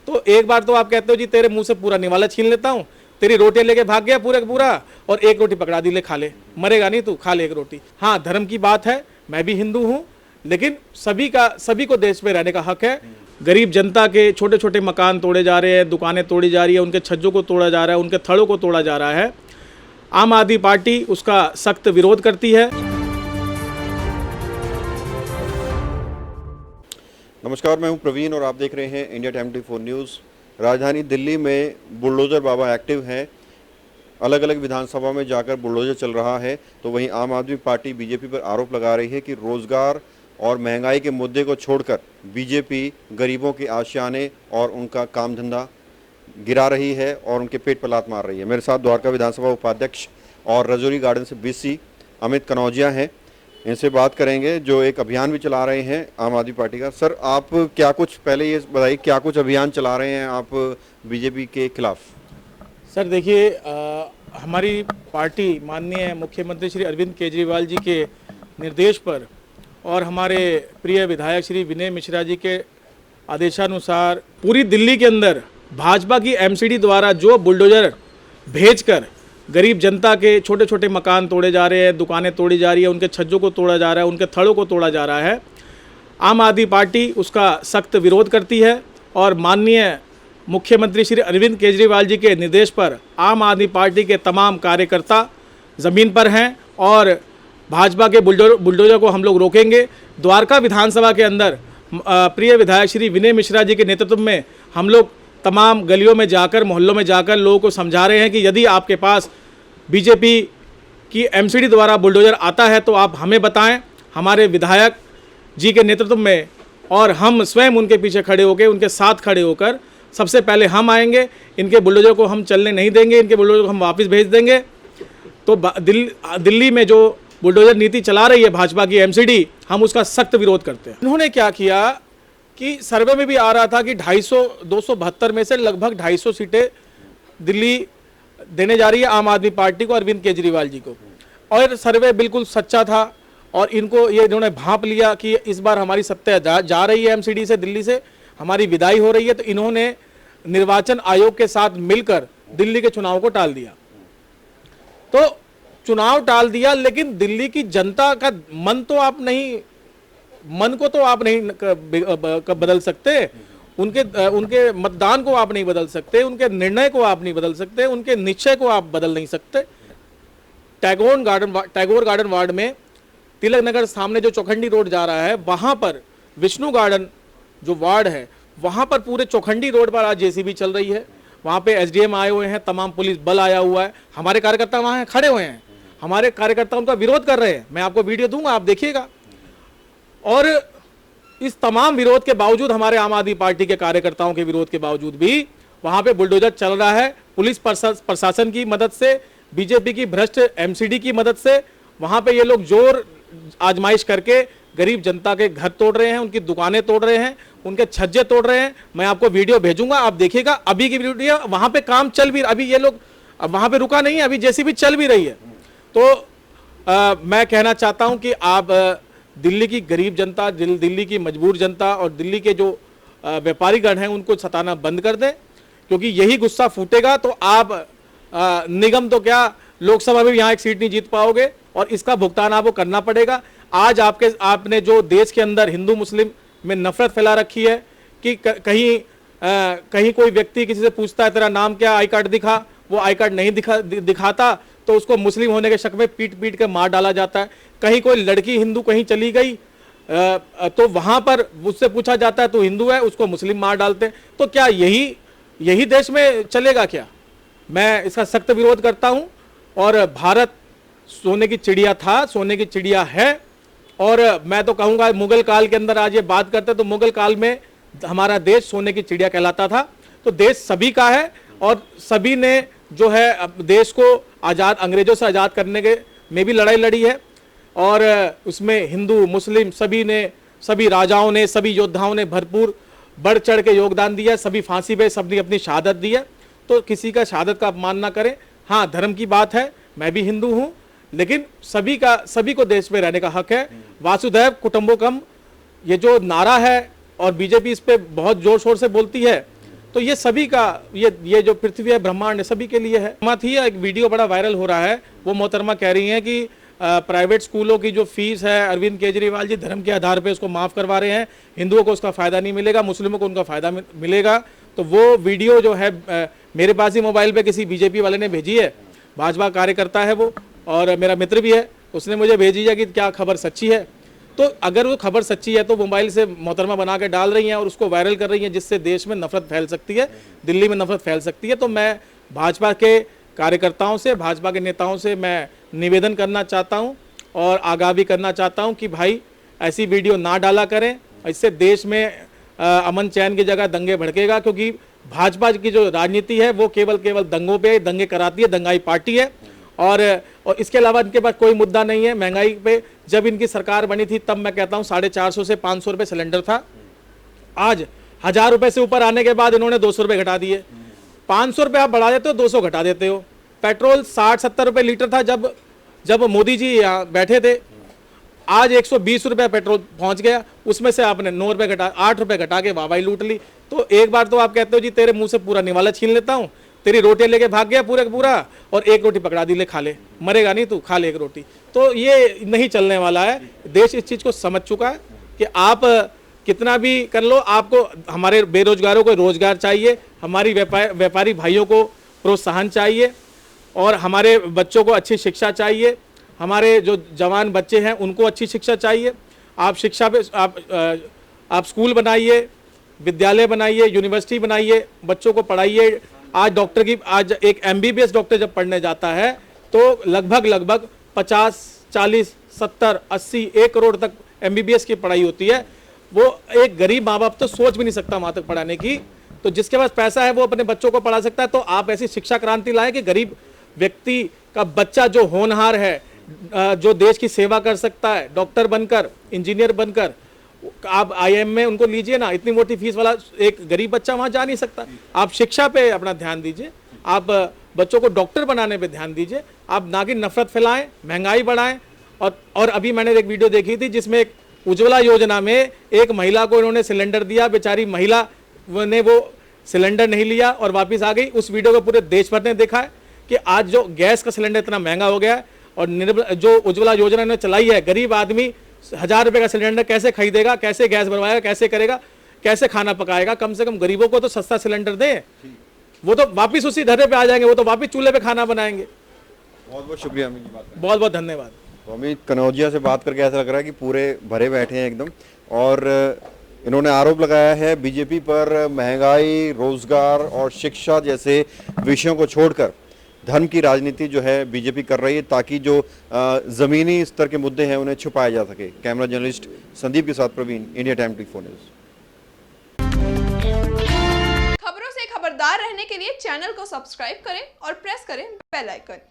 तो एक बार तो आप कहते हो जी तेरे मुंह से पूरा निवाला छीन लेता हूँ, तेरी रोटियां लेके भाग गया पूरा का पूरा, और एक रोटी पकड़ा दी, ले खा ले, मरेगा नहीं तू, खा ले एक रोटी। हाँ, धर्म की बात है, मैं भी हिंदू हूँ, लेकिन सभी को देश में रहने का हक है। गरीब जनता के छोटे छोटे मकान तोड़े जा रहे हैं, दुकानें तोड़ी जा रही है, उनके छज्जों को तोड़ा जा रहा है, उनके थड़ों को तोड़ा जा रहा है। आम आदमी पार्टी उसका सख्त विरोध करती है। नमस्कार, मैं हूं प्रवीण और आप देख रहे हैं इंडिया टाइम 24 न्यूज़। राजधानी दिल्ली में बुलडोज़र बाबा एक्टिव हैं, अलग अलग विधानसभा में जाकर बुलडोज़र चल रहा है। तो वहीं आम आदमी पार्टी बीजेपी पर आरोप लगा रही है कि रोज़गार और महंगाई के मुद्दे को छोड़कर बीजेपी गरीबों के आशियाने और उनका काम धंधा गिरा रही है और उनके पेट पर लात मार रही है। मेरे साथ द्वारका विधानसभा उपाध्यक्ष और रजौरी गार्डन से बीसी अमित कनौजिया हैं, इनसे बात करेंगे जो एक अभियान भी चला रहे हैं आम आदमी पार्टी का। सर, आप क्या कुछ पहले ये बताइए, क्या कुछ अभियान चला रहे हैं आप बीजेपी के खिलाफ? सर देखिए, हमारी पार्टी माननीय मुख्यमंत्री श्री अरविंद केजरीवाल जी के निर्देश पर और हमारे प्रिय विधायक श्री विनय मिश्रा जी के आदेशानुसार पूरी दिल्ली के अंदर भाजपा की एमसीडी द्वारा जो बुलडोजर भेजकर गरीब जनता के छोटे छोटे मकान तोड़े जा रहे हैं, दुकानें तोड़ी जा रही है, उनके छज्जों को तोड़ा जा रहा है, उनके थड़ों को तोड़ा जा रहा है, आम आदमी पार्टी उसका सख्त विरोध करती है। और माननीय मुख्यमंत्री श्री अरविंद केजरीवाल जी के निर्देश पर आम आदमी पार्टी के तमाम कार्यकर्ता ज़मीन पर हैं और भाजपा के बुलडोजर को हम लोग रोकेंगे। द्वारका विधानसभा के अंदर प्रिय विधायक श्री विनय मिश्रा जी के नेतृत्व में हम लोग तमाम गलियों में जाकर, मोहल्लों में जाकर लोगों को समझा रहे हैं कि यदि आपके पास बीजेपी की एमसीडी द्वारा बुलडोजर आता है तो आप हमें बताएं, हमारे विधायक जी के नेतृत्व में, और हम स्वयं उनके पीछे खड़े होकर, उनके साथ खड़े होकर सबसे पहले हम आएंगे। इनके बुलडोजर को हम चलने नहीं देंगे, इनके बुलडोजर को हम वापस भेज देंगे। तो दिल्ली में जो बुलडोजर नीति चला रही है भाजपा की एमसीडी, हम उसका सख्त विरोध करते हैं। इन्होंने क्या किया कि सर्वे में भी आ रहा था कि 272 में से लगभग 250 सीटें दिल्ली देने जा रही है आम आदमी पार्टी को, अरविंद केजरीवाल जी को, और सर्वे बिल्कुल सच्चा था। और इन्होंने भांप लिया कि इस बार हमारी सत्ता जा रही है एमसीडी से, दिल्ली से हमारी विदाई हो रही है, तो इन्होंने निर्वाचन आयोग के साथ मिलकर दिल्ली के चुनाव को टाल दिया। तो चुनाव टाल दिया, लेकिन दिल्ली की जनता का मन को तो आप नहीं बदल सकते, उनके मतदान को आप नहीं बदल सकते, उनके निर्णय को आप नहीं बदल सकते, उनके निश्चय को आप बदल नहीं सकते। टैगोर गार्डन वार्ड में तिलक नगर सामने जो चौखंडी रोड जा रहा है, वहां पर विष्णु गार्डन जो वार्ड है, वहां पर पूरे चौखंडी रोड पर आज जेसीबी चल रही है। वहां पे एसडीएम आए हुए हैं, तमाम पुलिस बल आया हुआ है, हमारे कार्यकर्ता वहां खड़े हुए हैं, हमारे कार्यकर्ता उनका विरोध कर रहे हैं। मैं आपको वीडियो दूंगा, आप देखिएगा। और इस तमाम विरोध के बावजूद, हमारे आम आदमी पार्टी के कार्यकर्ताओं के विरोध के बावजूद भी वहां पे बुलडोजर चल रहा है। पुलिस प्रशासन की मदद से, बीजेपी की भ्रष्ट एमसीडी की मदद से वहां पे ये लोग जोर आजमाइश करके गरीब जनता के घर तोड़ रहे हैं, उनकी दुकानें तोड़ रहे हैं, उनके छज्जे तोड़ रहे हैं। मैं आपको वीडियो भेजूंगा, आप देखिएगा। अभी की वीडियो, वहां पे काम चल भी, अभी ये लोग वहां पे रुका नहीं है, अभी जेसीबी चल भी रही है। तो मैं कहना चाहता हूं कि आप दिल्ली की गरीब जनता, दिल्ली की मजबूर जनता और दिल्ली के जो व्यापारीगण हैं उनको सताना बंद कर दें, क्योंकि यही गुस्सा फूटेगा तो आप निगम तो क्या, लोकसभा में भी यहाँ एक सीट नहीं जीत पाओगे और इसका भुगतान आपको करना पड़ेगा। आज आपने जो देश के अंदर हिंदू मुस्लिम में नफरत फैला रखी है कि कहीं कोई व्यक्ति किसी से पूछता है तेरा नाम क्या, आई कार्ड दिखा, वो आई कार्ड नहीं दिखाता तो उसको मुस्लिम होने के शक में पीट के मार डाला जाता है। कहीं कोई लड़की हिंदू कहीं चली गई तो वहां पर उससे पूछा जाता है तो हिंदू है, उसको मुस्लिम मार डालते हैं। तो क्या यही देश में चलेगा क्या? मैं इसका सख्त विरोध करता हूं। और भारत सोने की चिड़िया था, सोने की चिड़िया है। और मैं तो कहूंगा मुगल काल के अंदर आज ये बात करते तो मुगल काल में हमारा देश सोने की चिड़िया कहलाता था। तो देश सभी का है और सभी ने जो है देश को आज़ाद, अंग्रेजों से आज़ाद करने के में भी लड़ाई लड़ी है। और उसमें हिंदू मुस्लिम सभी राजाओं ने, सभी योद्धाओं ने भरपूर बढ़ चढ़ के योगदान दिया। सभी फांसी पे सबने अपनी शहादत दी है, तो किसी का शहादत का अपमान ना करें। हाँ, धर्म की बात है, मैं भी हिंदू हूँ, लेकिन सभी को देश में रहने का हक है। वासुदैव कुटुंबकम ये जो नारा है और बीजेपी इस पे बहुत जोर शोर से बोलती है, तो ये सभी का, ये जो पृथ्वी है, ब्रह्मांड है, सभी के लिए है। मत ही एक वीडियो बड़ा वायरल हो रहा है, वो मोहतरमा कह रही हैं कि प्राइवेट स्कूलों की जो फीस है अरविंद केजरीवाल जी धर्म के आधार पे उसको माफ़ करवा रहे हैं, हिंदुओं को उसका फ़ायदा नहीं मिलेगा, मुस्लिमों को उनका फ़ायदा मिलेगा। तो वो वीडियो जो है मेरे पास ही मोबाइल पे किसी बीजेपी वाले ने भेजी है, भाजपा कार्यकर्ता है वो और मेरा मित्र भी है, उसने मुझे भेजी है कि क्या खबर सच्ची है। तो अगर वो खबर सच्ची है तो मोबाइल से मोहतरमा बना के डाल रही हैं और उसको वायरल कर रही हैं, जिससे देश में नफरत फैल सकती है, दिल्ली में नफरत फैल सकती है। तो मैं भाजपा के कार्यकर्ताओं से, भाजपा के नेताओं से मैं निवेदन करना चाहता हूं और आगाह भी करना चाहता हूं कि भाई ऐसी वीडियो ना डाला करें, इससे देश में अमन चैन की जगह दंगे भड़केगा। क्योंकि भाजपा की जो राजनीति है वो केवल दंगों पे दंगे कराती है, दंगाई पार्टी है और इसके अलावा इनके पास कोई मुद्दा नहीं है। महंगाई पे जब इनकी सरकार बनी थी तब मैं कहता हूँ 450 से 500 रुपये सिलेंडर था, आज 1000 रुपये से ऊपर आने के बाद इन्होंने 200 रुपये घटा दिए। 500 रुपये आप बढ़ा देते हो, 200 घटा देते हो। पेट्रोल 60-70 रुपये लीटर था जब मोदी जी यहाँ बैठे थे, आज 120 रुपये पेट्रोल पहुंच गया, उसमें से आपने 9 रुपये घटा, 8 रुपये घटा के वाहवाही लूट ली। तो एक बार तो आप कहते हो जी तेरे मुंह से पूरा निवाला छीन लेता हूँ, तेरी रोटियां लेके भाग गया पूरा और एक रोटी पकड़ा दी, ले खा ले, मरेगा नहीं तू, खा ले एक रोटी। तो ये नहीं चलने वाला है। देश इस चीज़ को समझ चुका है कि आप कितना भी कर लो, आपको हमारे बेरोजगारों को रोजगार चाहिए, हमारी व्यापारी भाइयों को प्रोत्साहन चाहिए और हमारे बच्चों को अच्छी शिक्षा चाहिए, हमारे जो जवान बच्चे हैं उनको अच्छी शिक्षा चाहिए। आप शिक्षा पे आप स्कूल बनाइए, विद्यालय बनाइए, यूनिवर्सिटी बनाइए, बच्चों को पढ़ाइए। आज एक MBBS डॉक्टर जब पढ़ने जाता है तो लगभग 50, 40, 70, 80, 1 करोड़ तक MBBS की पढ़ाई होती है। वो एक गरीब माँ बाप तो सोच भी नहीं सकता वहाँ तक पढ़ाने की। तो जिसके पास पैसा है वो अपने बच्चों को पढ़ा सकता है। तो आप ऐसी शिक्षा क्रांति लाएं कि गरीब व्यक्ति का बच्चा जो होनहार है, जो देश की सेवा कर सकता है, डॉक्टर बनकर, इंजीनियर बनकर, आप IIM में उनको लीजिए ना। इतनी मोटी फीस वाला एक गरीब बच्चा वहाँ जा नहीं सकता। आप शिक्षा पे अपना ध्यान दीजिए, आप बच्चों को डॉक्टर बनाने पे ध्यान दीजिए, आप ना कि नफरत फैलाएं, महंगाई बढ़ाएं। और अभी मैंने एक वीडियो देखी थी जिसमें एक उज्ज्वला योजना में एक महिला को इन्होंने सिलेंडर दिया, बेचारी महिला ने वो सिलेंडर नहीं लिया और वापस आ गई। उस वीडियो को पूरे देश भर ने देखा है कि आज जो गैस का सिलेंडर इतना महंगा हो गया है और जो उज्ज्वला योजना ने चलाई है, गरीब आदमी 1000 रुपये का सिलेंडर कैसे खरीदेगा, कैसे गैस भरवाएगा, कैसे करेगा, कैसे खाना पकाएगा। कम से कम गरीबों को तो सस्ता सिलेंडर दें, वो तो वापस उसी धरने पे आ जाएंगे, वो तो वापस चूल्हे पे खाना बनाएंगे। बहुत बहुत शुक्रिया अमित जी, बहुत बहुत धन्यवाद। तो अमित कनौजिया से बात करके ऐसा लग रहा है कि पूरे भरे बैठे हैं एकदम। और इन्होंने आरोप लगाया है बीजेपी पर महंगाई, रोजगार और शिक्षा जैसे विषयों को छोड़कर धर्म की राजनीति जो है बीजेपी कर रही है, ताकि जो जमीनी स्तर के मुद्दे हैं उन्हें छुपाया जा सके। कैमरा जर्नलिस्ट संदीप के साथ प्रवीण, इंडिया टाइम 24 न्यूज। खबरों से खबरदार रहने के लिए चैनल को सब्सक्राइब करें और प्रेस करें बेल आइकन।